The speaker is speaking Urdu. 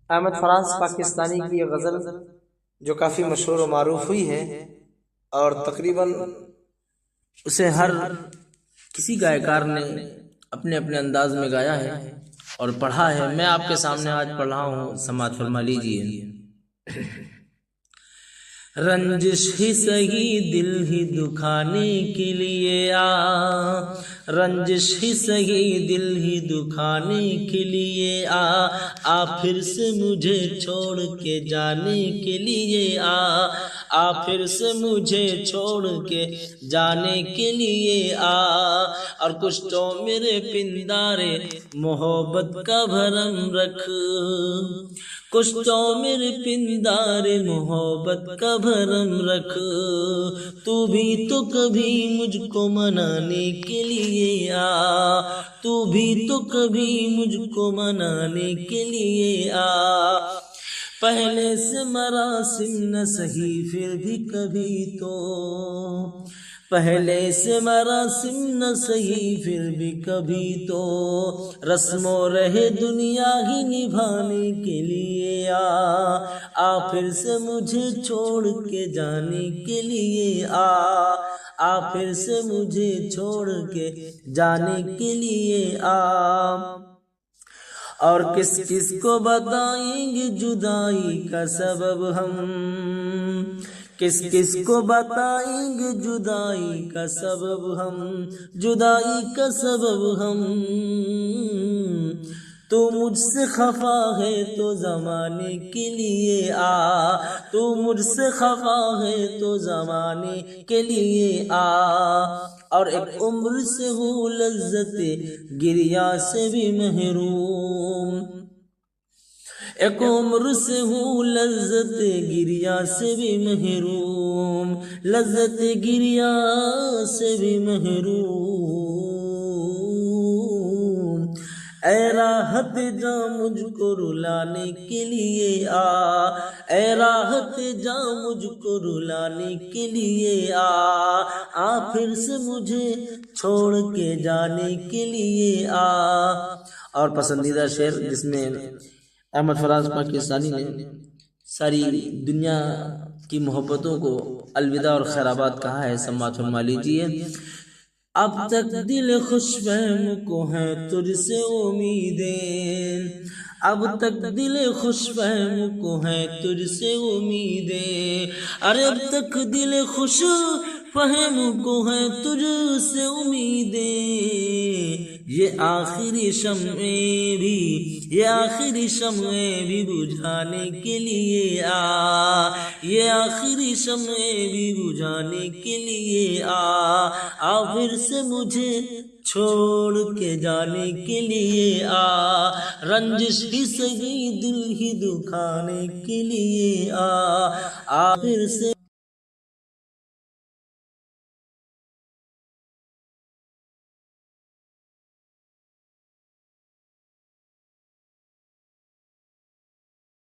احمد فراز پاکستانی کی یہ غزل جو کافی مشہور و معروف ہوئی ہے اور تقریباً اسے ہر کسی گائیکار نے اپنے اپنے انداز میں گایا ہے اور پڑھا ہے، میں آپ کے سامنے آج پڑھ رہا ہوں، سماعت فرما لیجئے۔ رنجش ہی سہی دل ہی دکھانے کے لیے رنجش ہی سہی دل ہی دکھانے کے لیے پھر سے مجھے چھوڑ کے جانے کے لیے پھر سے مجھے چھوڑ کے جانے کے لیے اور کچھ تو میرے پندارے محبت کا بھرم رکھ، کچھ تو میرے پندار محبت کا بھرم رکھ، تو بھی تو کبھی مجھ کو منانے کے لیے تو بھی تو کبھی مجھ کو منانے کے لیے پہلے سے مراسم نہ سہی پھر بھی کبھی تو، پہلے سے مراسم نہ سہی پھر بھی کبھی تو، رسم و رہے دنیا ہی نبھانے کے لیے پھر سے مجھے چھوڑ کے جانے کے لیے پھر سے مجھے چھوڑ کے جانے کے لیے اور کس کس کو بتائیں گے جدائی کا سبب ہم، کس کس کو بتائیں گے جدائی کا سبب ہم، جدائی کا سبب ہم، تو مجھ سے خفا ہے تو زمانے کے لیے تو مجھ سے خفا ہے تو زمانے کے لیے اور ایک عمر سے ہوں لذت گریا سے بھی محروم، ایک عمر سے ہوں لذت گریا سے بھی محروم، لذت گریا سے بھی محروم، اے راحت جا مجھ کو رلانے کے لیے اے راحت جا مجھ کو رلانے کے لیے پھر سے مجھے چھوڑ کے جانے کے لیے اور پسندیدہ شعر جس میں احمد فراز پاکستانی نے ساری دنیا کی محبتوں کو الوداع اور خیرآباد کہا ہے، سماعت فرما لیجئے۔ اب تک دل خوش فہم کو ہیں تجھ سے امیدیں، اب تک دل خوش فہم کو ہیں تجھ سے امیدیں، ارے اب تک دل خوش فہم کو ہیں تجھ سے امیدیں، یہ آخری شمعیں بھی، یہ آخری شمعیں بھی بجھانے کے لیے یہ آخری شمعیں بھی بجھانے کے لیے پھر سے مجھے چھوڑ کے جانے کے لیے رنجش ہی سہی دل ہی دکھانے کے لیے پھر سے